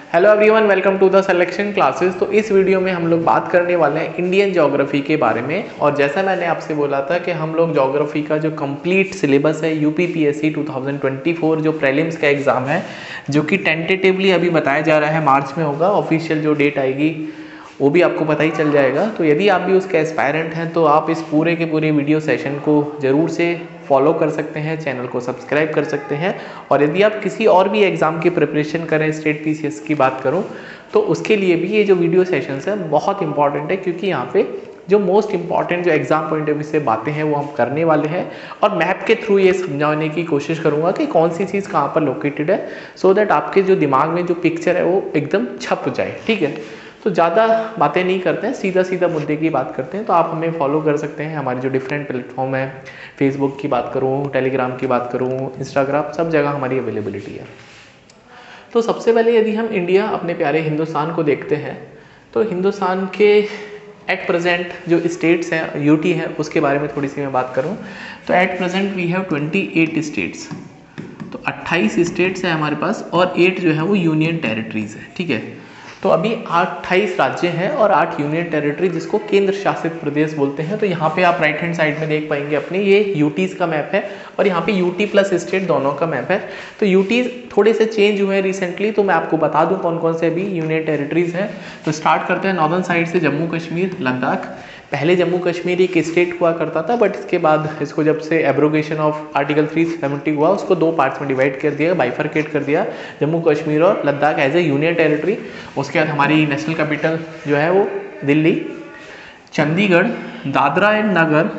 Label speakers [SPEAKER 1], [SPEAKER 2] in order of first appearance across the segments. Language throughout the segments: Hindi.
[SPEAKER 1] Hello everyone, welcome to the selection classes. तो इस वीडियो में हम लोग बात करने वाले हैं इंडियन ज्योग्राफी के बारे में। और जैसा मैंने आपसे बोला था कि हम लोग ज्योग्राफी का जो कंप्लीट सिलेबस है यूपीपीएससी 2024 जो प्रीलिम्स का एग्ज़ाम है, जो कि टेंटेटिवली अभी बताया जा रहा है मार्च में होगा, ऑफिशियल जो डेट आएगी वो भी आपको पता ही चल जाएगा। तो यदि आप भी उसके एस्पायरेंट हैं तो आप इस पूरे के पूरे वीडियो सेशन को ज़रूर से फॉलो कर सकते हैं, चैनल को सब्सक्राइब कर सकते हैं। और यदि आप किसी और भी एग्ज़ाम की प्रिपरेशन करें, स्टेट पीसीएस की बात करूं, तो उसके लिए भी ये जो वीडियो सेशंस है बहुत इंपॉर्टेंट है, क्योंकि यहाँ पे जो मोस्ट इंपॉर्टेंट जो एग्जाम पॉइंट ऑफ व्यू से बातें हैं वो हम करने वाले हैं। और मैप के थ्रू ये समझाने की कोशिश करूंगा कि कौन सी चीज़ कहाँ पर लोकेटेड है, सो दैट आपके जो दिमाग में जो पिक्चर है वो एकदम छप जाए। ठीक है, तो ज़्यादा बातें नहीं करते हैं, सीधा सीधा मुद्दे की बात करते हैं। तो आप हमें फॉलो कर सकते हैं, हमारे जो डिफरेंट प्लेटफॉर्म है, फेसबुक की बात करूँ, टेलीग्राम की बात करूँ, इंस्टाग्राम, सब जगह हमारी अवेलेबिलिटी है। तो सबसे पहले यदि हम इंडिया, अपने प्यारे हिंदुस्तान को देखते हैं, तो हिंदुस्तान के एट प्रेजेंट जो स्टेट्स हैं, यूटी है, उसके बारे में थोड़ी सी मैं बात करूं तो at present we have 28 states. तो 28 स्टेट्स हैं हमारे पास और 8 जो है वो यूनियन टेरिटरीज है। ठीक है, तो अभी 28 राज्य हैं और 8 यूनियन टेरिटरी, जिसको केंद्र शासित प्रदेश बोलते हैं। तो यहाँ पे आप राइट हैंड साइड में देख पाएंगे अपने, ये यूटीज़ का मैप है और यहाँ पे यूटी प्लस स्टेट दोनों का मैप है। तो यूटीज़ थोड़े से चेंज हुए हैं रिसेंटली, तो मैं आपको बता दूं कौन कौन से अभी यूनियन टेरिटरीज हैं। तो स्टार्ट करते हैं नॉर्दर्न साइड से, जम्मू कश्मीर, लद्दाख। पहले जम्मू कश्मीर एक स्टेट हुआ करता था, बट इसके बाद इसको जब से एब्रोगेशन ऑफ आर्टिकल 370 हुआ, उसको दो पार्ट्स में डिवाइड कर दिया, बाइफरकेट कर दिया, जम्मू कश्मीर और Ladakh as a union territory. उसके बाद हमारी नेशनल कैपिटल जो है वो Delhi, Chandigarh, Dadra and Nagar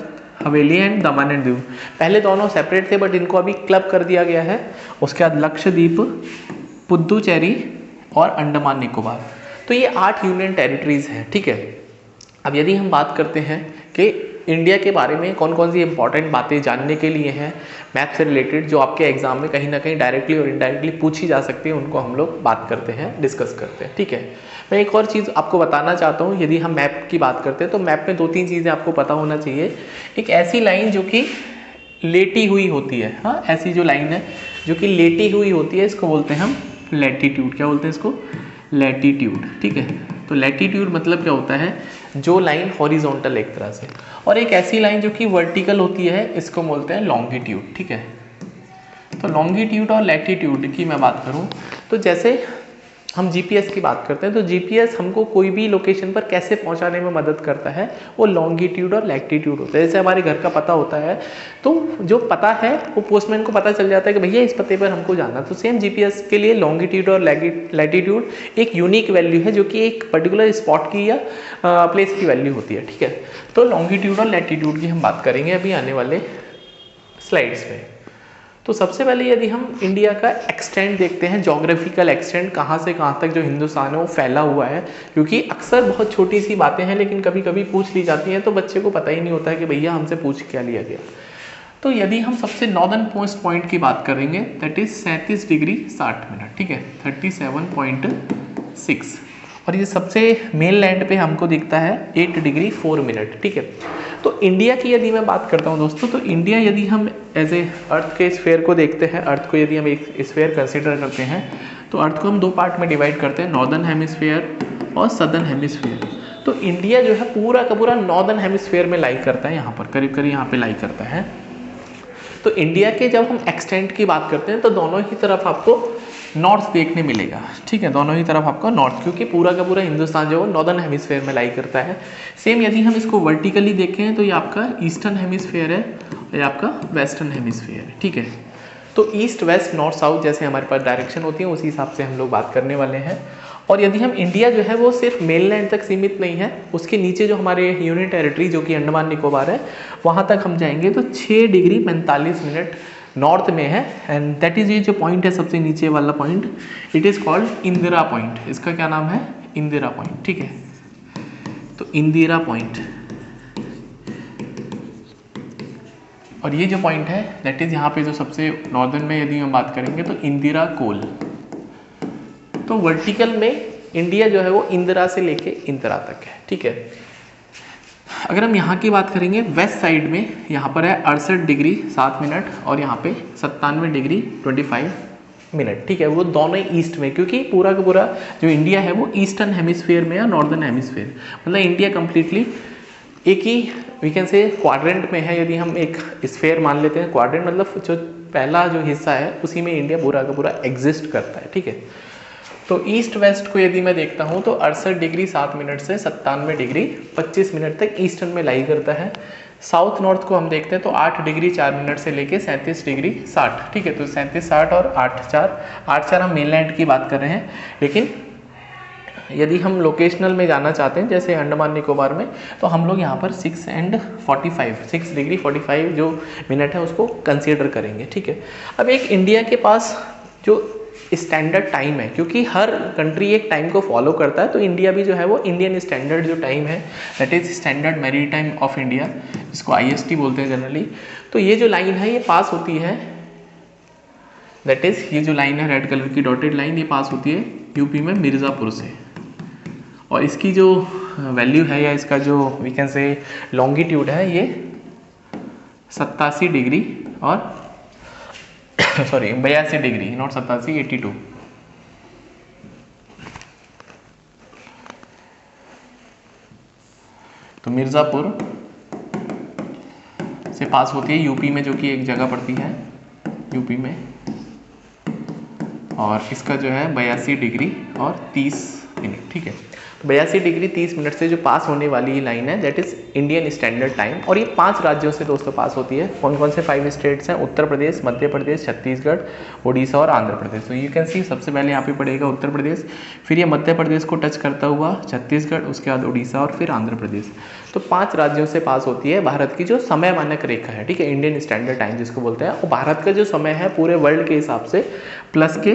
[SPEAKER 1] Haveli and Daman and Diu. पहले दोनों सेपरेट थे बट इनको अभी क्लब कर दिया गया है। उसके बाद लक्षद्वीप, पुद्दुचेरी और अंडमान निकोबार। तो ये 8 यूनियन टेरिटरीज हैं। ठीक है, अब यदि हम बात करते हैं कि इंडिया के बारे में कौन कौन सी इंपॉर्टेंट बातें जानने के लिए हैं मैप से रिलेटेड, जो आपके एग्जाम में कहीं ना कहीं डायरेक्टली और इनडायरेक्टली पूछी जा सकती है, उनको हम लोग बात करते हैं, डिस्कस करते हैं। ठीक है, मैं एक और चीज़ आपको बताना चाहता हूँ। यदि हम मैप की बात करते हैं तो मैप में 2-3 चीज़ें आपको पता होना चाहिए। एक ऐसी लाइन जो कि लेटी हुई होती है, हाँ, ऐसी जो लाइन है जो कि लेटी हुई होती है, इसको बोलते हैं हम लैटीट्यूड। क्या बोलते हैं इसको? लैटीट्यूड। ठीक है, तो लैटीट्यूड मतलब क्या होता है? जो लाइन हॉरिजॉन्टल एक तरह से, और एक ऐसी लाइन जो कि वर्टिकल होती है, इसको बोलते हैं लॉन्गिट्यूड। ठीक है, तो लॉन्गिट्यूड और लैटीट्यूड की मैं बात करूं तो जैसे हम जीपीएस की बात करते हैं, तो जीपीएस हमको कोई भी लोकेशन पर कैसे पहुंचाने में मदद करता है, वो लॉन्गिट्यूड और लैटीट्यूड होता है। जैसे हमारे घर का पता होता है, तो जो पता है वो पोस्टमैन को पता चल जाता है कि भैया इस पते पर हमको जाना। तो सेम जीपीएस के लिए लॉन्गिट्यूड और लैटीट्यूड एक यूनिक वैल्यू है, जो कि एक पर्टिकुलर स्पॉट की या प्लेस की वैल्यू होती है। ठीक है, तो लॉन्गिट्यूड और लैटीट्यूड की हम बात करेंगे अभी आने वाले स्लाइड्स में। तो सबसे पहले यदि हम इंडिया का एक्सटेंट देखते हैं, ज्योग्राफिकल एक्सटेंट, कहाँ से कहाँ तक जो हिंदुस्तान है वो फैला हुआ है, क्योंकि अक्सर बहुत छोटी सी बातें हैं लेकिन कभी कभी पूछ ली जाती हैं, तो बच्चे को पता ही नहीं होता है कि भैया हमसे पूछ क्या लिया गया। तो यदि हम सबसे नॉर्दर्न मोस्ट पॉइंट की बात करेंगे, दैट इज 37 डिग्री 60 मिनट। ठीक है, 37.6, और ये सबसे मेन लैंड पे हमको दिखता है 8 डिग्री 4 मिनट। ठीक है, तो इंडिया की यदि मैं बात करता हूँ दोस्तों, तो इंडिया यदि हम एज ए अर्थ के स्फेयर को देखते हैं, अर्थ को यदि हम एक स्फेयर कंसिडर करते हैं, तो अर्थ को हम 2 पार्ट में डिवाइड करते हैं, नॉर्दर्न हेमिस्फेयर और सदर्न हेमिस्फेयर। तो इंडिया जो है पूरा का पूरा नॉर्दर्न हेमिस्फेयर में लाई करता है, यहाँ पर करीब करीब यहाँ पे लाई करता है। तो इंडिया के जब हम एक्सटेंट की बात करते हैं तो दोनों ही तरफ आपको नॉर्थ देखने मिलेगा। ठीक है, दोनों ही तरफ आपको नॉर्थ, क्योंकि पूरा का पूरा हिंदुस्तान जो है नॉर्दर्न हेमिस्फेयर में लाई करता है। सेम यदि हम इसको वर्टिकली देखें तो ये आपका ईस्टर्न हेमिस्फेयर है, ये आपका वेस्टर्न हेमिस्फेयर है। ठीक है, तो ईस्ट वेस्ट नॉर्थ साउथ जैसे हमारे पास डायरेक्शन होती है, उसी हिसाब से हम लोग बात करने वाले हैं। और यदि हम इंडिया जो है वो सिर्फ मेनलैंड तक सीमित नहीं है, उसके नीचे जो हमारे यूनियन टेरिटरी जो कि अंडमान निकोबार है, वहाँ तक हम जाएंगे तो 6 डिग्री 45 मिनट नॉर्थ में है। एंड दैट इज, ये जो पॉइंट है सबसे नीचे वाला point, it is called Indira point. इसका क्या नाम है? इंदिरा पॉइंट। ठीक है, तो इंदिरा पॉइंट, और ये जो पॉइंट है दैट इज यहाँ पे जो सबसे नॉर्दर्न में यदि हम बात करेंगे तो इंदिरा कोल। तो वर्टिकल में इंडिया जो है वो इंदिरा से लेके इंदिरा तक है। ठीक है, अगर हम यहाँ की बात करेंगे वेस्ट साइड में, यहाँ पर है 68 डिग्री 7 मिनट और यहाँ पे 97 डिग्री 25 मिनट, ठीक है। वो दोनों ईस्ट में, क्योंकि पूरा का पूरा जो इंडिया है वो ईस्टर्न हेमिस्फीयर में या नॉर्दर्न हेमिस्फीयर, मतलब इंडिया कंप्लीटली एक ही वी कैन से क्वाड्रेंट में है। यदि हम एक स्फीयर मान लेते हैं, क्वाड्रेंट मतलब जो पहला जो हिस्सा है उसी में इंडिया पूरा का पूरा एग्जिस्ट करता है, ठीक है। तो ईस्ट वेस्ट को यदि मैं देखता हूँ तो 68 डिग्री 7 मिनट से 97 डिग्री 25 मिनट तक ईस्टर्न में लाई करता है। साउथ नॉर्थ को हम देखते हैं तो 8 डिग्री 4 मिनट से लेके 37 डिग्री 60, ठीक है। तो 37 60 और 8 4 हम मेनलैंड की बात कर रहे हैं। लेकिन यदि हम लोकेशनल में जाना चाहते हैं जैसे अंडमान निकोबार में, तो हम लोग यहाँ पर 6 डिग्री 45 जो मिनट है उसको कंसीडर करेंगे, ठीक है। अब एक इंडिया के पास जो स्टैंडर्ड टाइम है, क्योंकि हर कंट्री एक टाइम को फॉलो करता है, तो इंडिया भी जो है वो इंडियन स्टैंडर्ड जो टाइम है that is standard maritime time of India, जिसको IST बोलते हैं जनरली। तो ये जो लाइन है ये पास होती है, दैट इज ये जो लाइन है रेड कलर की डॉटेड लाइन, ये पास होती है यूपी में मिर्ज़ापुर से। और इसकी जो वैल्यू है या इसका जो वी कैन से लॉन्गिट्यूड है ये 87 डिग्री और सॉरी 82 डिग्री, नॉट 87, 82। तो मिर्ज़ापुर से पास होती है यूपी में, जो कि एक जगह पड़ती है यूपी में, और इसका जो है 82 डिग्री और 30 मिनट, ठीक है। 82 डिग्री 30 मिनट से जो पास होने वाली ये लाइन है that is Indian standard time, और ये 5 राज्यों से दोस्तों पास होती है। कौन कौन से 5 स्टेट्स हैं? उत्तर प्रदेश, मध्य प्रदेश, छत्तीसगढ़, उड़ीसा और आंध्र प्रदेश। तो यू कैन सी सबसे पहले यहाँ पे पड़ेगा उत्तर प्रदेश, फिर ये मध्य प्रदेश को टच करता हुआ छत्तीसगढ़, उसके बाद उड़ीसा और फिर आंध्र प्रदेश। तो 5 राज्यों से पास होती है भारत की जो समय मानक रेखा है, ठीक है, इंडियन स्टैंडर्ड टाइम जिसको बोलते हैं। और भारत का जो समय है पूरे वर्ल्ड के हिसाब से प्लस के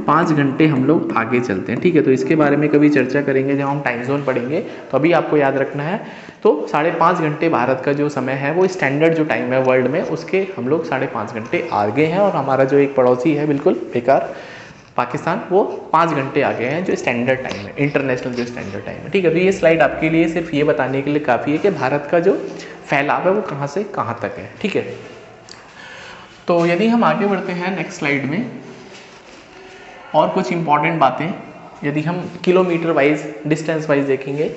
[SPEAKER 1] 5.5 घंटे हम लोग आगे चलते हैं, ठीक है। तो इसके बारे में कभी चर्चा करेंगे जब हम टाइम जोन पढ़ेंगे, तो अभी आपको याद रखना है। तो 5.5 घंटे भारत का जो समय है वो स्टैंडर्ड जो टाइम है वर्ल्ड में, उसके हम लोग 5.5 घंटे आगे हैं। और हमारा जो एक पड़ोसी है बिल्कुल बेकार पाकिस्तान, वो 5 घंटे आगे हैं जो स्टैंडर्ड टाइम है, इंटरनेशनल जो स्टैंडर्ड टाइम है, ठीक है। तो ये स्लाइड आपके लिए सिर्फ ये बताने के लिए काफ़ी है कि भारत का जो फैलाव है वो कहाँ से कहाँ तक है, ठीक है। तो यदि हम आगे बढ़ते हैं नेक्स्ट स्लाइड में, और कुछ इंपॉर्टेंट बातें यदि हम किलोमीटर वाइज डिस्टेंस वाइज देखेंगे,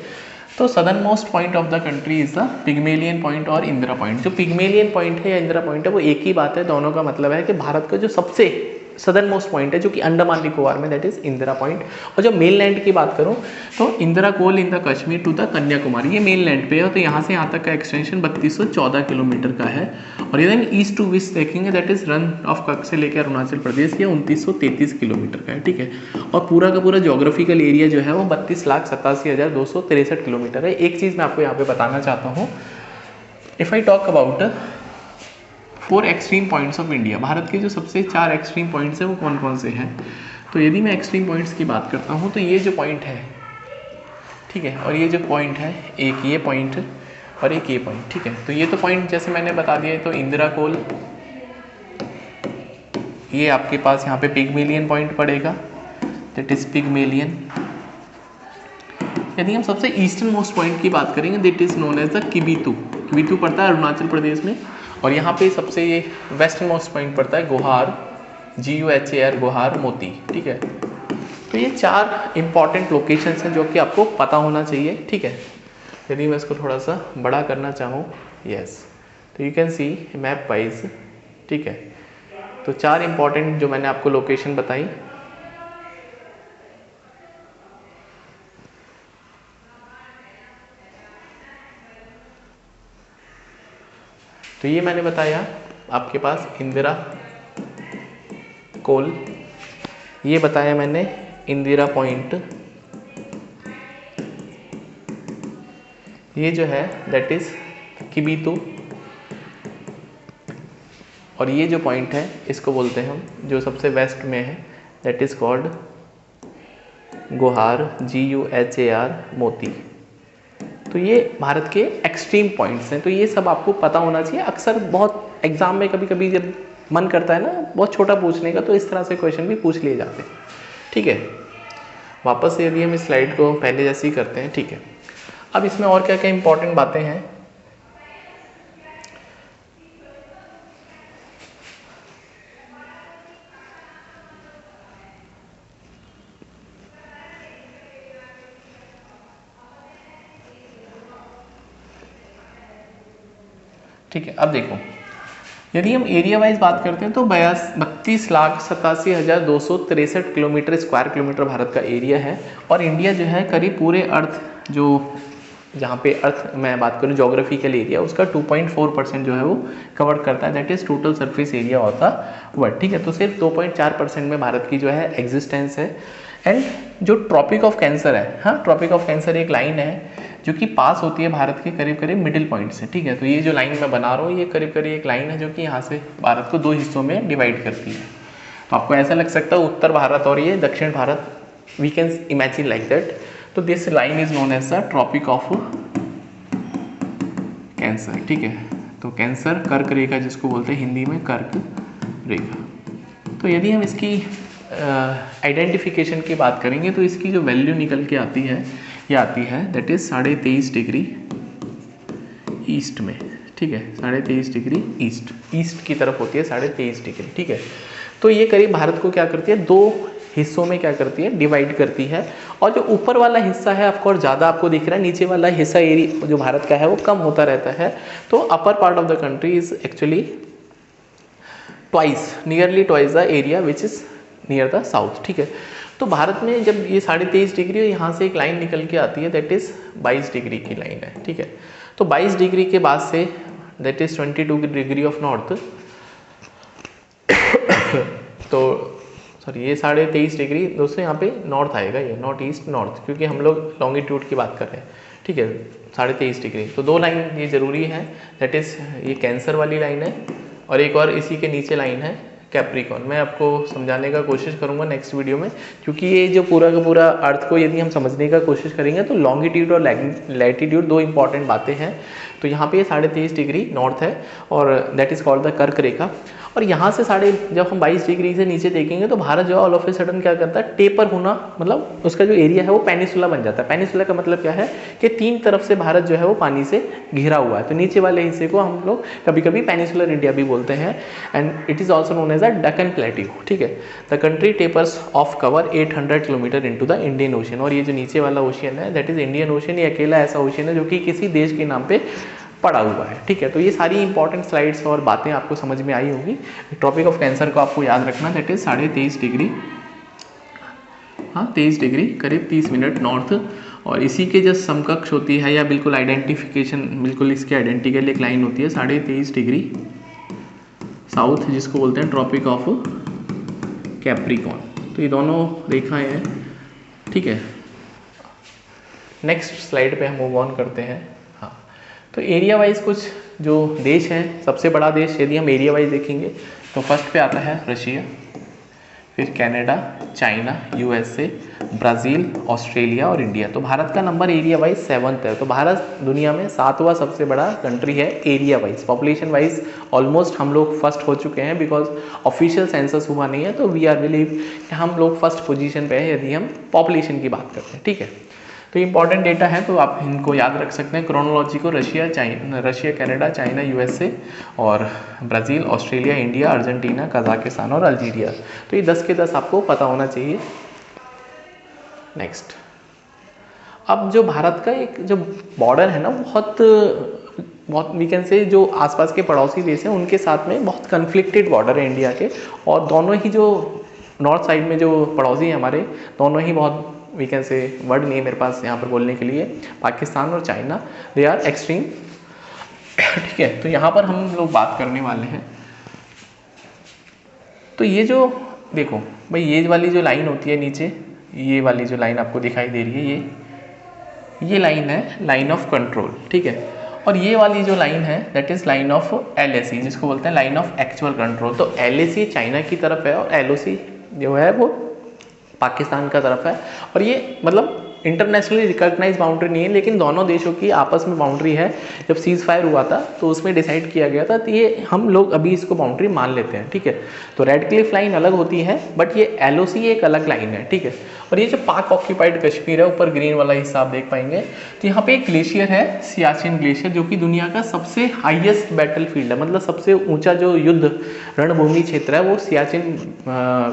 [SPEAKER 1] तो southern most point of the country is the Pygmalion point और इंदिरा पॉइंट। जो पिग्मेलियन पॉइंट है या इंदिरा पॉइंट है वो एक ही बात है, दोनों का मतलब है कि भारत का जो सबसे सदर्न मोस्ट पॉइंट है जो कि अंडमान निकोबार में, दैट इज इंदिरा पॉइंट। और जब मेन लैंड की बात करूं तो Indira col in the Kashmir to the Kanyakumari, ये मेन लैंड पे है। तो यहाँ से यहाँ तक का एक्सटेंशन 3214 किलोमीटर का है। और यदि ईस्ट टू वेस्ट देखेंगे that is run of Kutch से लेकर अरुणाचल प्रदेश, ये 2933 किलोमीटर का है, ठीक है। और पूरा का पूरा जोग्राफिकल एरिया जो है वो 32,87,263 किलोमीटर है। एक चीज़ मैं आपको यहाँ पे बताना चाहता हूँ, if I talk about 4 extreme points of India, Bharat के जो सबसे 4 एक्सट्रीम पॉइंट्स हैं वो कौन कौन से हैं। तो यदि मैं एक्सट्रीम पॉइंट्स की बात करता हूँ तो ये जो पॉइंट है, ठीक है, और ये जो पॉइंट है, एक ये पॉइंट और एक ये पॉइंट, ठीक है। तो ये तो पॉइंट जैसे मैंने बता दिया, तो इंदिरा कोल ये आपके पास यहाँ पे पिग्मेलियन पॉइंट पड़ेगा, दैट इज पिग्मेलियन। यदि हम सबसे ईस्टर्न मोस्ट पॉइंट की बात करेंगे that is known as the Kibithu, Kibithu पड़ता है अरुणाचल प्रदेश में। और यहाँ पे सबसे ये वेस्टर्न मोस्ट पॉइंट पड़ता है गोहार, GUHAR, गोहार मोती, ठीक है। तो ये 4 इंपॉर्टेंट लोकेशंस हैं जो कि आपको पता होना चाहिए, ठीक है। यदि मैं इसको थोड़ा सा बड़ा करना चाहूँ, यस, तो you can see map wise, ठीक है। तो 4 इंपॉर्टेंट जो मैंने आपको लोकेशन बताई, तो ये मैंने बताया आपके पास इंदिरा कोल, ये बताया मैंने इंदिरा पॉइंट, ये जो है दैट इज किबिथू, और ये जो पॉइंट है इसको बोलते हैं हम जो सबसे वेस्ट में है दैट इज कॉल्ड गोहार, GUHAR मोती। तो ये भारत के एक्सट्रीम पॉइंट्स हैं। तो ये सब आपको पता होना चाहिए। अक्सर बहुत एग्जाम में कभी कभी जब मन करता है ना बहुत छोटा पूछने का, तो इस तरह से क्वेश्चन भी पूछ लिए जाते हैं, ठीक है। वापस से यदि हम इस स्लाइड को पहले जैसे ही करते हैं, ठीक है। अब इसमें और क्या क्या इंपॉर्टेंट बातें हैं, ठीक है, अब देखो यदि हम एरिया वाइज बात करते हैं तो 32,87,263 किलोमीटर स्क्वायर किलोमीटर भारत का एरिया है। और इंडिया जो है करीब पूरे अर्थ जो जहाँ पे अर्थ मैं बात करूँ जोग्राफिकल एरिया उसका 2.4% जो है वो कवर करता है, that is total surface area of the world. ठीक है, तो सिर्फ 2.4% में भारत की जो है एग्जिस्टेंस है। एंड जो ट्रॉपिक ऑफ कैंसर है, हाँ ट्रॉपिक ऑफ कैंसर एक लाइन है जो कि पास होती है भारत के करीब करीब मिडिल पॉइंट से। ठीक है, तो ये जो लाइन मैं बना रहा हूँ ये करीब करीब एक लाइन है जो कि यहाँ से भारत को 2 हिस्सों में डिवाइड करती है। तो आपको ऐसा लग सकता है उत्तर भारत और ये दक्षिण भारत, we can imagine like that. तो this line is known as the tropic of cancer. ठीक है, तो कैंसर कर्क रेखा जिसको बोलते हैं हिंदी में कर्क रेखा। तो यदि हम इसकी आइडेंटिफिकेशन की बात करेंगे तो इसकी जो वैल्यू निकल के आती है ये आती है दैट इज 23.5 डिग्री ईस्ट में। ठीक है, 23.5 डिग्री ईस्ट की तरफ होती है 23.5 डिग्री। ठीक है, तो ये करीब भारत को क्या करती है 2 हिस्सों में क्या करती है डिवाइड करती है। और जो ऊपर वाला हिस्सा है ऑफकोर्स ज़्यादा आपको दिख रहा है, नीचे वाला हिस्सा एरिया जो भारत का है वो कम होता रहता है। तो upper part of the country is actually nearly twice the area which is near the south. ठीक है, तो भारत में जब ये 23.5 डिग्री और यहाँ से एक लाइन निकल के आती है दैट इज 22 डिग्री की लाइन है। ठीक है, तो 22 डिग्री के बाद say that is 22 degree of north तो सॉरी ये 23.5 डिग्री दोस्तों यहाँ पे नॉर्थ आएगा, ये नॉर्थ ईस्ट नॉर्थ, क्योंकि हम लोग लॉन्गिट्यूड की बात कर रहे हैं। ठीक है, 23.5 डिग्री, तो 2 लाइन ये ज़रूरी है, दैट इज़ ये कैंसर वाली लाइन है और एक और इसी के नीचे लाइन है कैप्रिकॉर्न। मैं आपको समझाने का कोशिश करूंगा नेक्स्ट वीडियो में, क्योंकि ये जो पूरा का पूरा अर्थ को यदि हम समझने का कोशिश करेंगे तो लॉन्गिट्यूड और लैटिट्यूड 2 इंपॉर्टेंट बातें हैं। तो यहाँ पे 23.5 डिग्री नॉर्थ है और दैट इज कॉल्ड द कर्क रेखा। और यहाँ से जब हम 22 डिग्री से नीचे देखेंगे तो भारत जो ऑल ऑफ ए सडन क्या करता है टेपर होना, मतलब उसका जो एरिया है वो पेनिसुला बन जाता है। पेनिसुला का मतलब क्या है कि 3 तरफ से भारत जो है वो पानी से घिरा हुआ है, तो नीचे वाले हिस्से को हम लोग कभी कभी पेनिसुलर इंडिया भी बोलते हैं and it is also known as a Deccan plateau. ठीक है, the country tapers off cover 800 kilometre into the Indian ocean. और ये जो नीचे वाला ओशियन है दैट इज इंडियन ओशन, ये अकेला ऐसा ओशन है जो कि किसी देश के नाम पे पड़ा हुआ है। ठीक है, तो ये सारी इंपॉर्टेंट स्लाइड्स और बातें आपको समझ में आई होगी। टॉपिक ऑफ कैंसर को आपको याद रखना, दैट इज 23.5 डिग्री, हाँ 23 डिग्री करीब 30 मिनट नॉर्थ। और इसी के जस्ट समकक्ष होती है या बिल्कुल आइडेंटिफिकेशन, बिल्कुल इसके आइडेंटिकल एक लाइन होती है 23.5 डिग्री साउथ, जिसको बोलते हैं ट्रॉपिक ऑफ कैप्रिकॉर्न। तो ये दोनों रेखाएं हैं। ठीक है, नेक्स्ट स्लाइड पे हम मूव ऑन करते हैं। तो एरिया वाइज कुछ जो देश हैं, सबसे बड़ा देश यदि हम एरिया वाइज देखेंगे तो फर्स्ट पे आता है रशिया, फिर Canada, China, USA, Brazil, Australia और इंडिया। तो भारत का नंबर एरिया वाइज 7th है। तो भारत दुनिया में 7वां सबसे बड़ा कंट्री है area wise. Population wise almost हम लोग फर्स्ट हो चुके हैं, बिकॉज ऑफिशियल सेंसस हुआ नहीं है, तो वी आर बिलीव कि हम लोग फर्स्ट पोजीशन पे हैं यदि हम पॉपुलेशन की बात करते हैं। ठीक है, तो इंपॉर्टेंट डेटा है तो आप इनको याद रख सकते हैं। क्रोनोलॉजी को रशिया, कनाडा, चाइना, यूएसए और Brazil, Australia, India, Argentina, Kazakhstan और अल्जीरिया। तो ये 10 के 10 आपको पता होना चाहिए। नेक्स्ट, अब जो भारत का एक जो बॉर्डर है ना, बहुत वी कैन से जो आसपास के पड़ोसी देश हैं उनके साथ में बहुत कन्फ्लिक्टेड बॉर्डर है इंडिया के। और दोनों ही जो नॉर्थ साइड में जो पड़ोसी हैं हमारे, दोनों ही बहुत वी कैन से वर्ड नहीं है मेरे पास यहाँ पर बोलने के लिए, पाकिस्तान और चाइना, दे आर एक्सट्रीम। ठीक है, तो यहाँ पर हम लोग बात करने वाले हैं। तो ये जो देखो भाई, ये वाली जो लाइन होती है नीचे, ये वाली जो लाइन आपको दिखाई दे रही है, ये लाइन है लाइन ऑफ कंट्रोल। ठीक है, और ये वाली जो लाइन है that is line of LAC, जिसको बोलते हैं लाइन ऑफ एक्चुअल कंट्रोल। तो LAC चाइना की तरफ है और LOC जो है वो पाकिस्तान का तरफ है। और ये मतलब इंटरनेशनली रिकॉग्नाइज बाउंड्री नहीं है, लेकिन दोनों देशों की आपस में बाउंड्री है। जब सीज फायर हुआ था तो उसमें डिसाइड किया गया था, तो ये हम लोग अभी इसको बाउंड्री मान लेते हैं। ठीक है, तो रेड क्लिफ लाइन अलग होती है बट ये LOC एक अलग लाइन है। ठीक है, और ये जो पाक ऑक्यूपाइड कश्मीर है, ऊपर ग्रीन वाला हिस्सा आप देख पाएंगे, तो यहाँ पे एक ग्लेशियर है सियाचिन ग्लेशियर, जो कि दुनिया का सबसे हाईएस्ट बैटल फील्ड है, मतलब सबसे ऊंचा जो युद्ध रणभूमि क्षेत्र है वो Siachen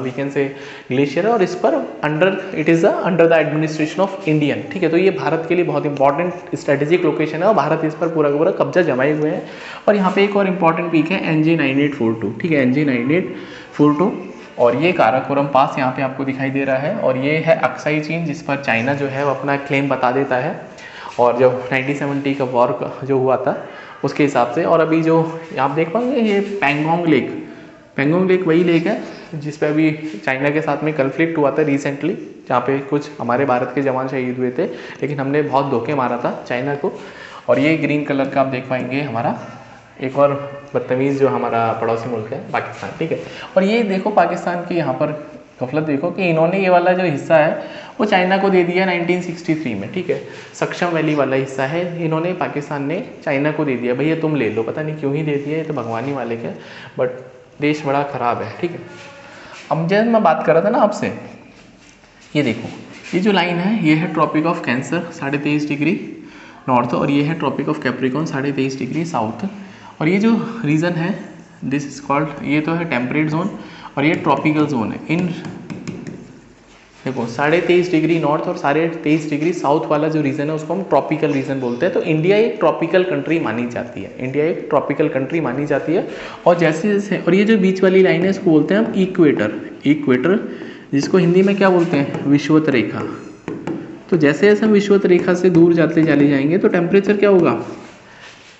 [SPEAKER 1] we can say glacier है। और इस पर under the administration of of Indian, ठीक है। तो ये भारत के लिए बहुत इंपॉर्टेंट स्ट्रेटेजिक लोकेशन है और भारत इस पर पूरा का पूरा कब्जा जमाए हुए हैं। और यहाँ पे एक और इम्पॉर्टेंट पीक है NG 9842, ठीक है, NG 9842। और ये काराकोरम पास यहाँ पे आपको दिखाई दे रहा है। और ये है अक्साई चीन, जिस पर चाइना जो है वो अपना क्लेम बता देता है। और जब 1970 का वॉर जो हुआ था उसके हिसाब से। और अभी जो आप देख पाएंगे ये पैंगोंग लेक वही लेक है जिस पे अभी चाइना के साथ में कन्फ्लिक्ट हुआ था रिसेंटली, जहाँ पे कुछ हमारे भारत के जवान शहीद हुए थे, लेकिन हमने बहुत धोखे मारा था चाइना को। और ये ग्रीन कलर का आप देख पाएंगे हमारा एक और बदतमीज़ जो हमारा पड़ोसी मुल्क है पाकिस्तान, ठीक है। और ये देखो पाकिस्तान की यहाँ पर गफलत देखो कि इन्होंने ये वाला जो हिस्सा है वो चाइना को दे दिया 1963 में, ठीक है। सक्षम वैली वाला हिस्सा है इन्होंने, पाकिस्तान ने चाइना को दे दिया, भैया तुम ले लो। पता नहीं क्यों ही दे दिया, ये तो भगवान ही वाले के, बट देश बड़ा ख़राब है, ठीक है। अब जब मैं बात कर रहा था ना आपसे, ये देखो ये जो लाइन है ये है tropic of cancer 23.5 degree north, और ये है tropic of Capricorn 23.5 degree south. और ये जो रीजन है दिस इज कॉल्ड, ये तो है टेम्परेट जोन और ये ट्रॉपिकल जोन है। इन देखो 23.5 डिग्री नॉर्थ और 23.5 डिग्री साउथ वाला जो रीजन है उसको हम ट्रॉपिकल रीजन बोलते हैं। तो इंडिया एक ट्रॉपिकल कंट्री मानी जाती है, इंडिया एक ट्रॉपिकल कंट्री मानी जाती है। और जैसे जैसे, और ये जो बीच वाली लाइन है इसको बोलते हैं हम इक्वेटर, जिसको हिंदी में क्या बोलते हैं, विषुवत रेखा। तो जैसे जैसे हम विषुवत रेखा से दूर जाते चले जाएंगे तो टेम्परेचर क्या होगा,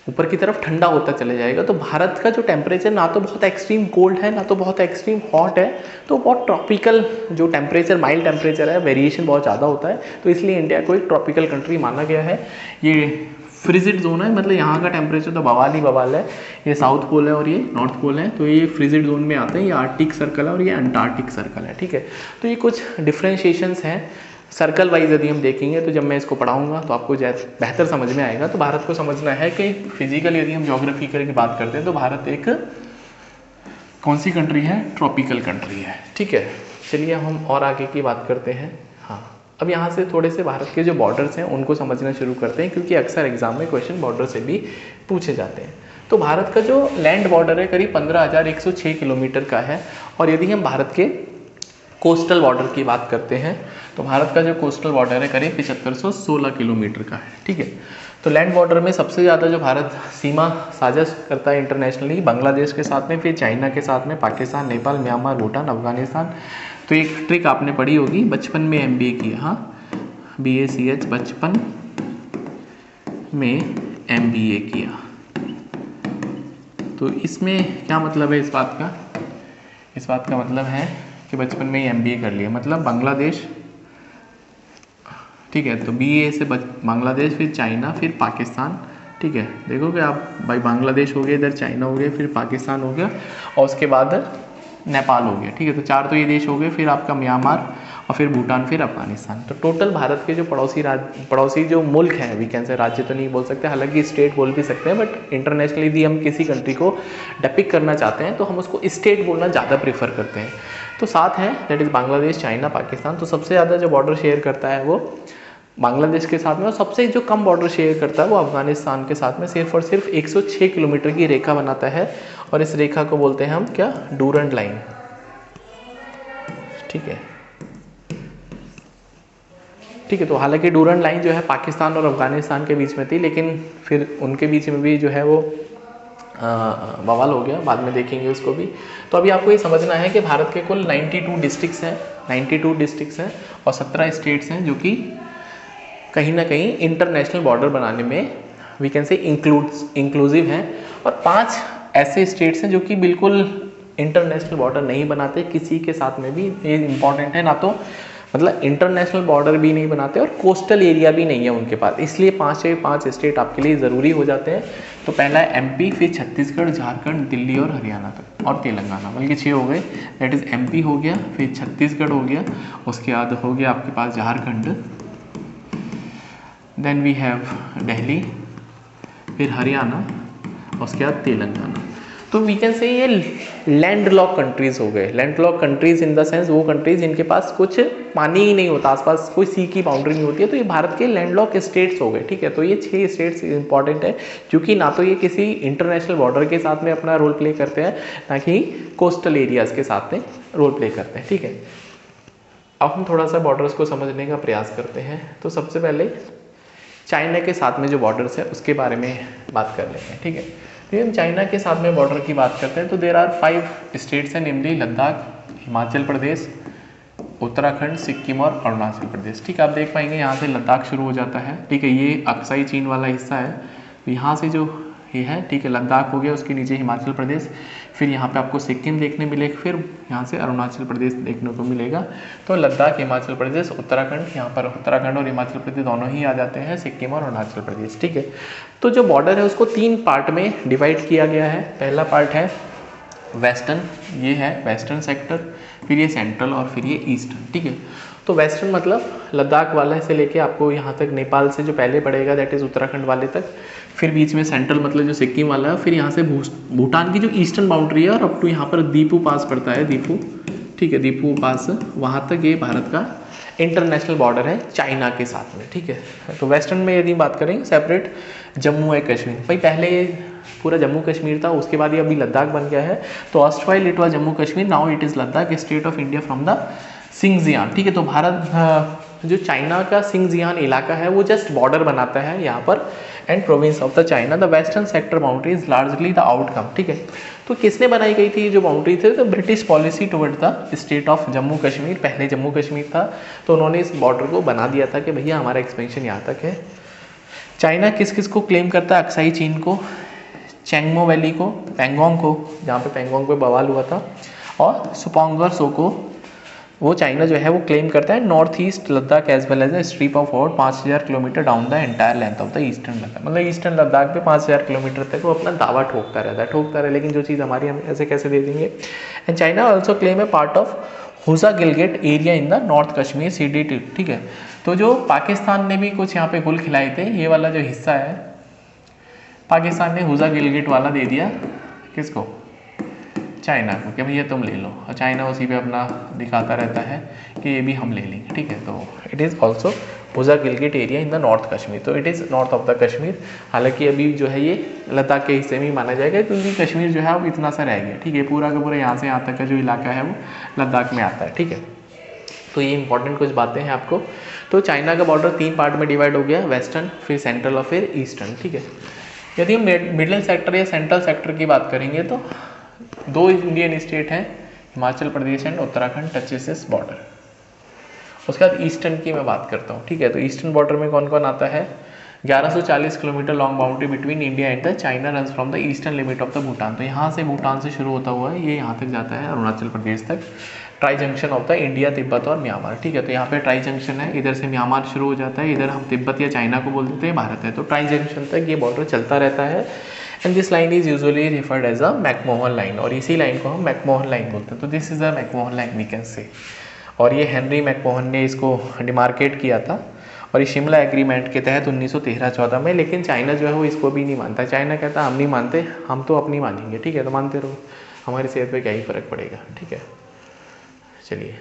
[SPEAKER 1] ऊपर की तरफ ठंडा होता चला जाएगा। तो भारत का जो टेम्परेचर ना तो बहुत एक्सट्रीम कोल्ड है ना तो बहुत एक्सट्रीम हॉट है, तो बहुत ट्रॉपिकल जो टेम्परेचर, माइल्ड टेम्परेचर है, वेरिएशन बहुत ज़्यादा होता है। तो इसलिए इंडिया को एक ट्रॉपिकल कंट्री माना गया है। ये फ्रिजिड जोन है, मतलब यहाँ का टेम्परेचर तो बवाल ही बवाल है। ये साउथ पोल है और ये नॉर्थ पोल है, तो ये फ्रिजिड जोन में आते हैं। ये आर्कटिक सर्कल है और ये अंटार्कटिक सर्कल है, ठीक है। तो ये कुछ डिफ्रेंशिएशंस हैं सर्कल वाइज। यदि हम देखेंगे तो जब मैं इसको पढ़ाऊंगा तो आपको बेहतर समझ में आएगा। तो भारत को समझना है कि फिजिकल, यदि हम ज्योग्राफी की बात करते हैं तो भारत एक कौन सी कंट्री है, ट्रॉपिकल कंट्री है, ठीक है। चलिए हम और आगे की बात करते हैं। हाँ, अब यहाँ से थोड़े से भारत के जो बॉर्डर्स हैं उनको समझना शुरू करते हैं, क्योंकि अक्सर एग्जाम में क्वेश्चन बॉर्डर से भी पूछे जाते हैं। तो भारत का जो लैंड बॉर्डर है करीब 15,106 किलोमीटर का है। और यदि हम भारत के कोस्टल बॉर्डर की बात करते हैं तो भारत का जो कोस्टल बॉर्डर है करीब 7516 किलोमीटर का है, ठीक है। तो लैंड बॉर्डर में सबसे ज़्यादा जो भारत सीमा साझा करता है इंटरनेशनली, बांग्लादेश के साथ में, फिर चाइना के साथ में, पाकिस्तान, नेपाल, म्यांमार, भूटान, अफगानिस्तान। तो एक ट्रिक आपने पढ़ी होगी, बचपन में MBA किया, हाँ, BACH बचपन में MBA किया। तो इसमें क्या मतलब है इस बात का, इस बात का मतलब है कि बचपन में ही MBA कर लिया, मतलब बांग्लादेश, ठीक है। तो BA से बांग्लादेश, फिर चाइना, फिर पाकिस्तान, ठीक है। देखो कि आप भाई बांग्लादेश हो गया, इधर चाइना हो गया, फिर पाकिस्तान हो गया और उसके बाद नेपाल हो गया, ठीक है। तो 4 तो ये देश हो गए, फिर आपका म्यांमार और फिर भूटान, फिर अफगानिस्तान। तो टोटल भारत के जो पड़ोसी जो मुल्क हैं, वी कैन से, राज्य तो नहीं बोल सकते, हालांकि स्टेट बोल भी सकते हैं, बट इंटरनेशनली यदि हम किसी कंट्री को डिपिक्ट करना चाहते हैं तो हम उसको स्टेट बोलना ज़्यादा प्रेफर करते हैं। तो 7 हैं, that is Bangladesh, China, Pakistan. तो सबसे ज़्यादा जो बॉर्डर शेयर करता है वो बांग्लादेश के साथ में, और सबसे जो कम बॉर्डर शेयर करता है वो अफगानिस्तान के साथ में सिर्फ और सिर्फ 106 किलोमीटर की रेखा बनाता है। और इस रेखा को बोलते हैं हम क्या, डूरंट लाइन, ठीक है, ठीक है। तो हालांकि डूरंट लाइन जो है पाकिस्तान और अफगानिस्तान के बीच में थी, लेकिन फिर उनके बीच में भी जो है वो बवाल हो गया, बाद में देखेंगे उसको भी। तो अभी आपको ये समझना है कि भारत के कुल 92 डिस्ट्रिक्ट्स हैं, 92 डिस्ट्रिक्ट्स हैं और 17 स्टेट्स हैं, जो कि कहीं ना कहीं इंटरनेशनल बॉर्डर बनाने में वी कैन से इंक्लूसिव हैं। और 5 ऐसे स्टेट्स हैं जो कि बिल्कुल इंटरनेशनल बॉर्डर नहीं बनाते किसी के साथ में भी। ये इंपॉर्टेंट है, ना तो मतलब इंटरनेशनल बॉर्डर भी नहीं बनाते और कोस्टल एरिया भी नहीं है उनके पास, इसलिए 5 स्टेट आपके लिए ज़रूरी हो जाते हैं। तो पहला है MP, फिर छत्तीसगढ़, झारखंड, दिल्ली और हरियाणा तक, और तेलंगाना, बल्कि 6 हो गए। दैट इज़ MP हो गया, फिर छत्तीसगढ़ हो गया, उसके बाद हो गया आपके पास Jharkhand, then we have Delhi, फिर हरियाणा, उसके बाद तेलंगाना। तो वी कैन से ये लैंड लॉक कंट्रीज हो गए। Land lock countries in the sense वो कंट्रीज जिनके पास कुछ पानी ही नहीं होता, आसपास कोई सी की बाउंड्री नहीं होती है, तो ये भारत के लैंड लॉक स्टेट्स हो गए, ठीक है। तो ये 6 स्टेट्स इंपॉर्टेंट है, क्योंकि ना तो ये किसी इंटरनेशनल बॉर्डर के साथ में अपना रोल प्ले करते हैं, ना कि कोस्टल एरियाज के साथ में रोल प्ले करते हैं, ठीक है। अब हम थोड़ा सा बॉर्डर्स को समझने का प्रयास करते हैं। तो सबसे पहले चाइना के साथ में जो बॉर्डर्स है उसके बारे में बात कर लेते हैं, ठीक है। तो हम चाइना के साथ में बॉर्डर की बात करते हैं तो देयर आर 5 स्टेट्स हैं, नेमली लद्दाख, हिमाचल प्रदेश, उत्तराखंड, सिक्किम और अरुणाचल प्रदेश, ठीक है। आप देख पाएंगे यहाँ से लद्दाख शुरू हो जाता है, ठीक है। ये अक्साई चीन वाला हिस्सा है, तो यहाँ से जो ये है, ठीक है, लद्दाख हो गया, उसके नीचे हिमाचल प्रदेश, फिर यहाँ पे आपको सिक्किम देखने मिलेगा, फिर यहाँ से अरुणाचल प्रदेश देखने को मिलेगा। तो लद्दाख, हिमाचल प्रदेश, उत्तराखंड, यहाँ पर उत्तराखंड और हिमाचल प्रदेश दोनों ही आ जाते हैं, सिक्किम और अरुणाचल प्रदेश, ठीक है। तो जो बॉर्डर है उसको 3 पार्ट में डिवाइड किया गया है। पहला पार्ट है वेस्टर्न, ये है वेस्टर्न सेक्टर, फिर ये सेंट्रल और फिर ये ईस्टर्न, ठीक है। तो वेस्टर्न मतलब लद्दाख वाला से लेके आपको यहाँ तक नेपाल से जो पहले पड़ेगा दैट इज़ उत्तराखंड वाले तक, फिर बीच में सेंट्रल मतलब जो सिक्किम वाला है, फिर यहाँ से भूटान की जो ईस्टर्न बाउंड्री है और अप टू यहाँ पर दीपू पास पड़ता है, दीपू, ठीक है, दीपू पास, वहाँ तक ये भारत का इंटरनेशनल बॉर्डर है चाइना के साथ में, ठीक है। तो वेस्टर्न में यदि बात करें सेपरेट जम्मू है कश्मीर, भाई पहले ये पूरा जम्मू कश्मीर था, उसके बाद ये अभी लद्दाख बन गया है। तो Australia it was Jammu Kashmir, now it is Ladakh, state of India from the Xinjiang, ठीक है। तो भारत जो चाइना का सिंगजियान इलाका है वो जस्ट बॉर्डर बनाता है यहाँ पर and province of the China, the western sector boundary is largely the outcome, ठीक है। तो किसने बनाई गई थी ये जो बाउंड्री थी? तो British policy toward the state of Jammu Kashmir, पहले जम्मू कश्मीर था, तो उन्होंने इस बॉर्डर को बना दिया था कि भैया हमारा एक्सपेंशन यहाँ तक है। चाइना किस किस को क्लेम करता है? अक्साई चीन को, चेंगमो वैली को, पेंगोंग को, जहाँ पे पेंगोंग पे बवाल हुआ था, और सुपोंगर सो को वो चाइना जो है वो क्लेम करता है। North east Ladakh as well as a strip of about 5000 kilometre down the entire length of the eastern Ladakh, मतलब ईस्टर्न लद्दाख पे 5000 किलोमीटर तक वो अपना दावा ठोकता रहता है, लेकिन जो चीज़ हमारी हम ऐसे कैसे दे देंगे। And China also claim A part of हुजा Gilgit area in the north Kashmir CDT, ठीक है। तो जो पाकिस्तान ने भी कुछ यहाँ पे गुल खिलाए थे, ये वाला जो हिस्सा है पाकिस्तान ने हुजा गिलगिट वाला दे दिया किसको? चाइना को, कि भैया तुम ले लो, और चाइना उसी पे अपना दिखाता रहता है कि ये भी हम ले लेंगे, ठीक है। तो it is also Hunza Gilgit area in the north Kashmir, तो it is north of the Kashmir. हालांकि अभी जो है ये लद्दाख के हिस्से में ही माना जाएगा, क्योंकि कश्मीर जो है वो इतना सा रह गया, ठीक है। पूरा का पूरा यहाँ से यहाँ तक का जो इलाका है वो लद्दाख में आता है, ठीक है। तो ये इंपॉर्टेंट कुछ बातें हैं आपको। तो चाइना का बॉर्डर 3 पार्ट में डिवाइड हो गया, वेस्टर्न, फिर सेंट्रल और फिर ईस्टर्न, ठीक है। यदि हम मिडिल सेक्टर या सेंट्रल सेक्टर की बात करेंगे तो 2 इंडियन स्टेट हैं, Himachal Pradesh and Uttarakhand touches this border. उसके बाद ईस्टर्न की मैं बात करता हूँ, ठीक है। तो ईस्टर्न बॉर्डर में कौन कौन आता है? 1140 kilometre long boundary between India and the China runs from the eastern limit of the Bhutan. तो यहाँ से भूटान से शुरू होता हुआ है, ये यहाँ तक जाता है अरुणाचल प्रदेश तक, tri junction of the India, Tibet और म्यांमार, ठीक है। तो यहाँ पे ट्राई जंक्शन है, इधर से म्यांमार शुरू हो जाता है, इधर हम तिब्बत या चाइना को बोल देते हैं, भारत है। तो ट्राई जंक्शन तक ये बॉर्डर चलता रहता है and this line is usually referred as a McMahon line, और इसी लाइन को हम मैकमोहन लाइन बोलते हैं। तो this is a McMahon line we can say, और ये हेनरी मैकमोहन ने इसको डिमार्केट किया था, और ये शिमला एग्रीमेंट के तहत 1913-14 में। लेकिन चाइना जो है वो इसको भी नहीं मानता, चाइना कहता हम नहीं मानते, हम तो अपनी मानेंगे, ठीक है। तो मानते रहो, हमारी सेहत पे क्या ही फ़र्क पड़ेगा, ठीक है। चलिए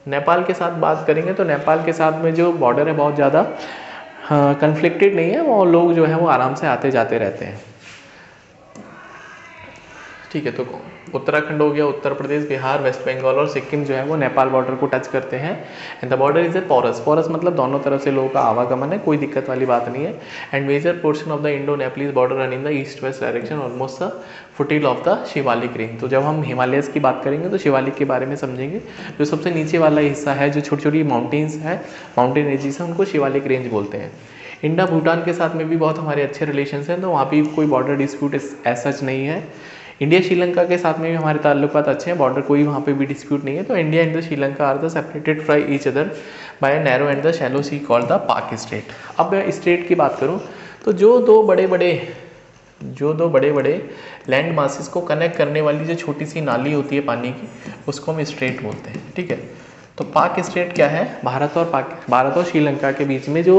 [SPEAKER 1] नेपाल के साथ बात करेंगे, तो नेपाल के साथ में जो बॉर्डर है बहुत ज़्यादा कन्फ्लिक्टेड नहीं है, वो लोग जो है वो आराम से आते जाते रहते हैं, ठीक है। तो उत्तराखंड हो गया, उत्तर प्रदेश, बिहार, वेस्ट बंगाल और सिक्किम जो है वो नेपाल बॉर्डर को टच करते हैं। And the border is a porous, porous मतलब दोनों तरफ से लोगों का आवागमन है, कोई दिक्कत वाली बात नहीं है। And major portion of the Indo Nepalese border run in the east west direction, almost the foothill of the Shivalik range. तो जब हम हिमालयस की बात करेंगे तो शिवालिक के बारे में समझेंगे। जो सबसे नीचे वाला हिस्सा है, जो छोटी छोटी माउंटेन्स है, माउंटेन रेंजेस हैं, उनको शिवालिक रेंज बोलते हैं। इंडिया भूटान के साथ में भी बहुत हमारे अच्छे रिलेशन हैं, तो वहाँ भी कोई बॉर्डर डिस्प्यूट एज सच नहीं है। इंडिया श्रीलंका के साथ में भी हमारे ताल्लुकात अच्छे हैं, बॉर्डर कोई वहाँ पे भी डिस्प्यूट नहीं है। तो India and the Sri Lanka are the separated from each other by narrow and the shallow sea called the Palk strait. अब मैं स्टेट की बात करूँ तो जो दो बड़े बड़े लैंड मासेस को कनेक्ट करने वाली जो छोटी सी नाली होती है पानी की, उसको हम स्टेट बोलते हैं, ठीक है। तो पाक स्टेट क्या है? भारत और श्रीलंका के बीच में जो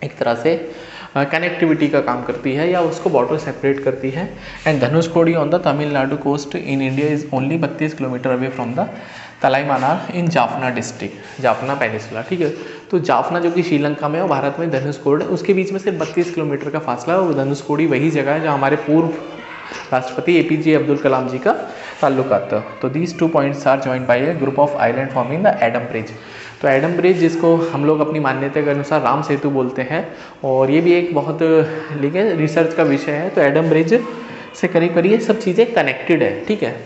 [SPEAKER 1] एक तरह से कनेक्टिविटी का काम करती है या उसको बॉर्डर सेपरेट करती है। And Dhanushkodi on the Tamil Nadu coast in India is only 32 kilometre away from the Talaimannar in Jaffna district, Jaffna peninsula, ठीक है। तो जाफना जो कि श्रीलंका में है, भारत में धनुषकोडी है, उसके बीच में सिर्फ 32 किलोमीटर का फासला है। और धनुषकोडी वही जगह है जहाँ हमारे पूर्व राष्ट्रपति एपीजे अब्दुल कलाम जी का ताल्लुक आता है। तो these 2 points are joined by a group of island forming the Adam bridge. तो एडम ब्रिज जिसको हम लोग अपनी मान्यता के अनुसार राम सेतु बोलते हैं, और ये भी एक बहुत लेकिन रिसर्च का विषय है। तो एडम ब्रिज से करीब करीब ये सब चीज़ें कनेक्टेड है, ठीक है।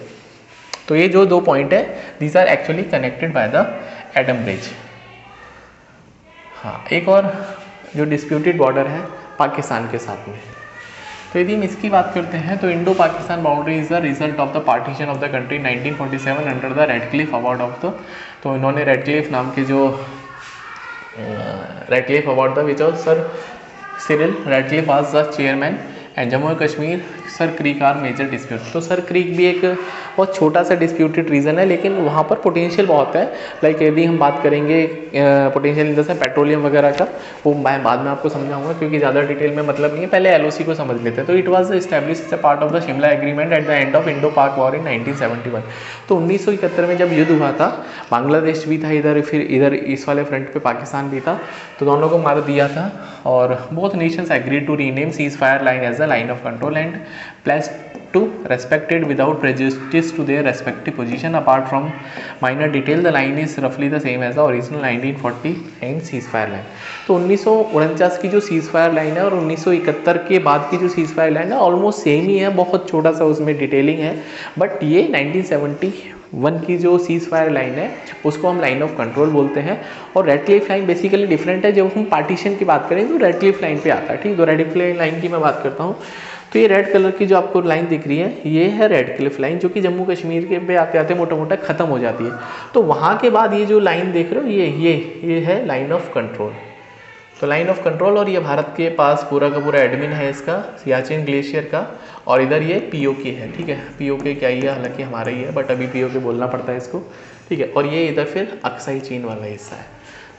[SPEAKER 1] तो ये जो 2 पॉइंट है these are actually connected by the Adam bridge. हाँ, एक और जो डिस्प्यूटेड बॉर्डर है पाकिस्तान के साथ में, तो यदि हम इसकी बात करते हैं तो Indo Pakistan boundary is the result of the partition of the country 1947 under the Radcliffe award of the. तो इन्होंने रेडक्लिफ नाम के जो रेडक्लिफ अवार्ड था which of Sir Cyril Radcliffe was the chairman and Jammu and Kashmir Sir Creek are major dispute. तो सर क्रीक भी एक बहुत छोटा सा डिस्प्यूटेड रीजन है, लेकिन वहाँ पर पोटेंशियल बहुत है। लाइक यदि हम बात करेंगे potential in the sense petroleum वगैरह का, वो मैं बाद में आपको समझाऊंगा क्योंकि ज़्यादा डिटेल में मतलब नहीं है, पहले एलओसी को समझ लेते हैं। तो it was established as a part of the Shimla agreement at the end of Indo Pak war in 1971। तो 1971 में जब युद्ध हुआ था, बांग्लादेश भी था इधर, फिर इधर इस वाले फ्रंट पे पाकिस्तान भी था, तो दोनों को मार दिया था। और both nations agreed to rename cease fire line as the line of control and pledged to respect it without prejudice to their respective position. Apart from minor detail, the line is roughly the same as the original 1949 ceasefire line. तो 1949 की जो सीज़फायर लाइन है और 1971 के बाद की जो सीज़फायर लाइन है ऑलमोस्ट सेम ही है, बहुत छोटा सा उसमें डिटेलिंग है। बट ये 1971 की जो सीज़फायर लाइन है उसको हम लाइन ऑफ कंट्रोल बोलते हैं। और रेडक्लिफ लाइन बेसिकली डिफरेंट है। जब हम पार्टीशन की बात करें तो रेडक्लिफ लाइन पे आता है, ठीक। तो रेडक्लिफ लाइन की मैं बात करता हूँ, तो ये रेड कलर की जो आपको लाइन दिख रही है ये है रेडक्लिफ लाइन, जो कि जम्मू कश्मीर के पे आते आते मोटा मोटा खत्म हो जाती है। तो वहाँ के बाद ये जो लाइन देख रहे हो ये है लाइन ऑफ कंट्रोल। तो लाइन ऑफ कंट्रोल, और ये भारत के पास पूरा का पूरा एडमिन है इसका सियाचिन ग्लेशियर का, और इधर ये पीओके है, ठीक है। पीओके क्या ही है, हालांकि हमारा ही है बट अभी पीओके बोलना पड़ता है इसको, ठीक है। और ये इधर फिर अक्साई चीन वाला हिस्सा है।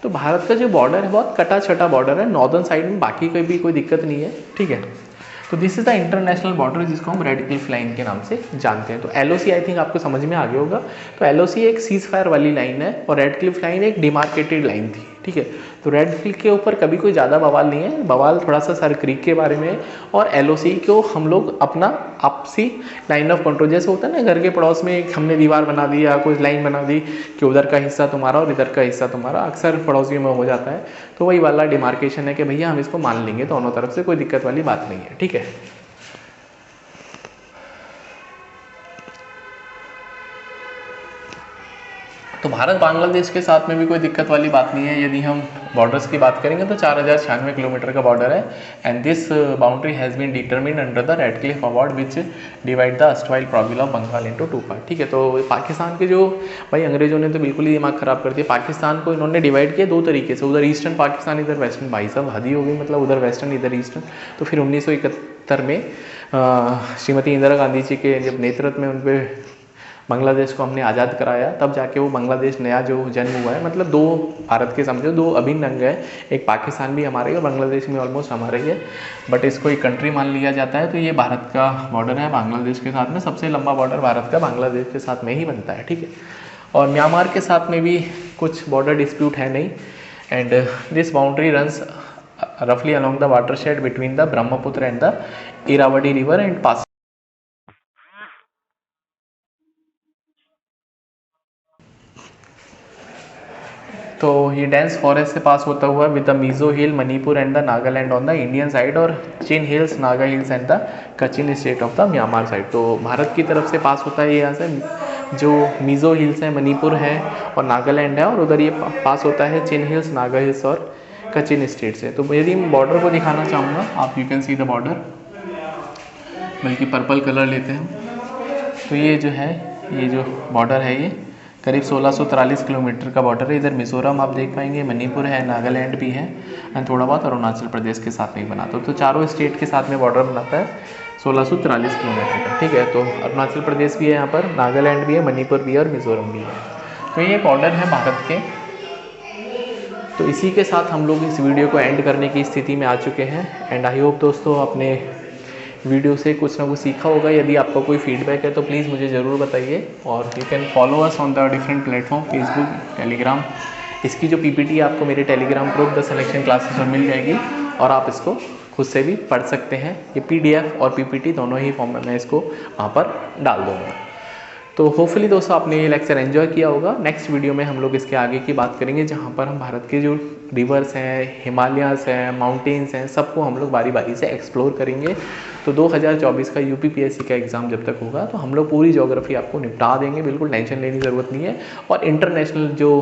[SPEAKER 1] तो भारत का जो बॉर्डर है बहुत कटा छटा बॉर्डर है, नॉर्दर्न साइड में बाकी कोई भी कोई दिक्कत नहीं है, ठीक है। तो this is the international border जिसको हम रेडक्लिफ लाइन के नाम से जानते हैं। तो एलओसी आई थिंक आपको समझ में आ गया होगा। तो एलओसी एक सीज फायर वाली लाइन है और रेडक्लिफ लाइन एक डिमार्केटेड लाइन थी, ठीक है। तो रेडक्लिफ के ऊपर कभी कोई ज़्यादा बवाल नहीं है, बवाल थोड़ा सा सर क्रीक के बारे में। और एलओसी को हम लोग अपना आपसी लाइन ऑफ कंट्रोल, जैसे होता है ना घर के पड़ोस में एक हमने दीवार बना दी या कोई लाइन बना दी कि उधर का हिस्सा तुम्हारा और इधर का हिस्सा तुम्हारा, अक्सर पड़ोसियों में हो जाता है। तो वही वाला डिमार्केशन है कि भैया हम इसको मान लेंगे दोनों तरफ से, कोई दिक्कत वाली बात नहीं है, ठीक है। तो भारत बांग्लादेश के साथ में भी कोई दिक्कत वाली बात नहीं है। यदि हम बॉर्डर्स की बात करेंगे तो 4096 किलोमीटर का बॉर्डर है and this boundary has been determined under the Radcliffe award which divide the erstwhile province of Bengal into 2 part, ठीक है। तो पाकिस्तान के जो भाई अंग्रेजों ने तो बिल्कुल ही दिमाग ख़राब कर दिया। पाकिस्तान को इन्होंने डिवाइड किया 2 तरीके से, उधर ईस्टर्न पाकिस्तान इधर वेस्टर्न। भाई साहब हद ही हो गई, मतलब उधर वेस्टर्न इधर ईस्टर्न। तो फिर 1971 में श्रीमती इंदिरा गांधी जी के जब नेतृत्व में उन पर बांग्लादेश को हमने आज़ाद कराया, तब जाके वो बांग्लादेश नया जो जन्म हुआ है। मतलब 2 भारत के समझो 2 अभिन्न अंग है, एक पाकिस्तान भी हमारा ही और बांग्लादेश में ऑलमोस्ट हमारा ही है, बट इसको एक कंट्री मान लिया जाता है। तो ये भारत का बॉर्डर है बांग्लादेश के साथ में, सबसे लंबा बॉर्डर भारत का बांग्लादेश के साथ में ही बनता है, ठीक है। और म्यांमार के साथ में भी कुछ बॉर्डर डिस्प्यूट है नहीं। एंड दिस बाउंड्री रन्स रफली along the watershed between the Brahmaputra and the Irrawaddy river and pass. तो ये डेंस फॉरेस्ट से पास होता हुआ with the Mizo hill Manipur and the Nagaland on the Indian side और Chin hills Naga hills and the Kachin state of the Myanmar side. तो भारत की तरफ से पास होता है यहाँ से जो मिजो हिल्स है, मणिपुर है और नागालैंड है, और उधर ये पास होता है चिन हिल्स, नागा हिल्स और कचिन स्टेट से। तो यदि मैं बॉर्डर को दिखाना चाहूँगा, आप you can see the border, बल्कि पर्पल कलर लेते हैं। तो ये जो है ये जो बॉर्डर है ये करीब 1643 किलोमीटर का बॉर्डर है। इधर मिजोरम आप देख पाएंगे, मणिपुर है, नागालैंड भी है एंड थोड़ा बहुत अरुणाचल प्रदेश के साथ में बनाता है। तो चारों स्टेट के साथ में बॉर्डर बनाता है 1643 किलोमीटर का, ठीक है। तो अरुणाचल प्रदेश भी है यहाँ पर, नागालैंड भी है, मणिपुर भी है और मिजोरम भी है। तो ये बॉर्डर है भारत के। तो इसी के साथ हम लोग इस वीडियो को एंड करने की स्थिति में आ चुके हैं एंड आई होप दोस्तों अपने वीडियो से कुछ ना कुछ सीखा होगा। यदि आपका कोई फीडबैक है तो प्लीज़ मुझे ज़रूर बताइए और you can follow us on the different platform, Facebook, Telegram. इसकी जो पीपीटी आपको मेरे Telegram group the selection classes में मिल जाएगी और आप इसको खुद से भी पढ़ सकते हैं। ये PDF और PPT दोनों ही फॉर्म में मैं इसको वहाँ पर डाल दूँगा। तो होपफुली दोस्तों आपने ये लेक्चर एंजॉय किया होगा। नेक्स्ट वीडियो में हम लोग इसके आगे की बात करेंगे, जहाँ पर हम भारत के जो रिवर्स हैं, हिमालयाज़ हैं, माउंटेन्स हैं, सबको हम लोग बारी बारी से एक्सप्लोर करेंगे। तो 2024 का UPPSC का एग्ज़ाम जब तक होगा तो हम लोग पूरी ज्योग्राफी आपको निपटा देंगे, बिल्कुल टेंशन लेने की ज़रूरत नहीं है। और इंटरनेशनल जो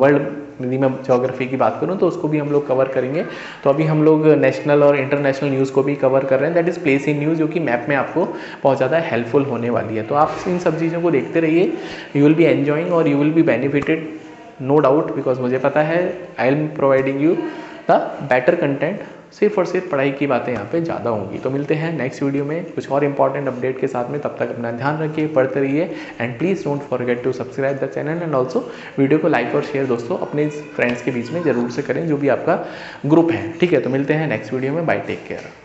[SPEAKER 1] वर्ल्ड यदि मैं ज्योग्राफी की बात करूं तो उसको भी हम लोग कवर करेंगे। तो अभी हम लोग नेशनल और इंटरनेशनल न्यूज़ को भी कवर कर रहे हैं, that is place in news, जो कि मैप में आपको बहुत ज़्यादा हेल्पफुल होने वाली है। तो आप इन सब चीज़ों को देखते रहिए, यू विल बी एन्जॉइंग और you will be benefited, no doubt, because मुझे पता है I am providing you the better content. सिर्फ और सिर्फ पढ़ाई की बातें यहाँ पे ज़्यादा होंगी। तो मिलते हैं नेक्स्ट वीडियो में कुछ और इंपॉर्टेंट अपडेट के साथ में। तब तक अपना ध्यान रखिए, पढ़ते रहिए and please don't forget to subscribe the channel and also video को लाइक और शेयर दोस्तों अपने फ्रेंड्स के बीच में ज़रूर से करें, जो भी आपका ग्रुप है। ठीक है, तो मिलते हैं नेक्स्ट वीडियो में। Bye, take care.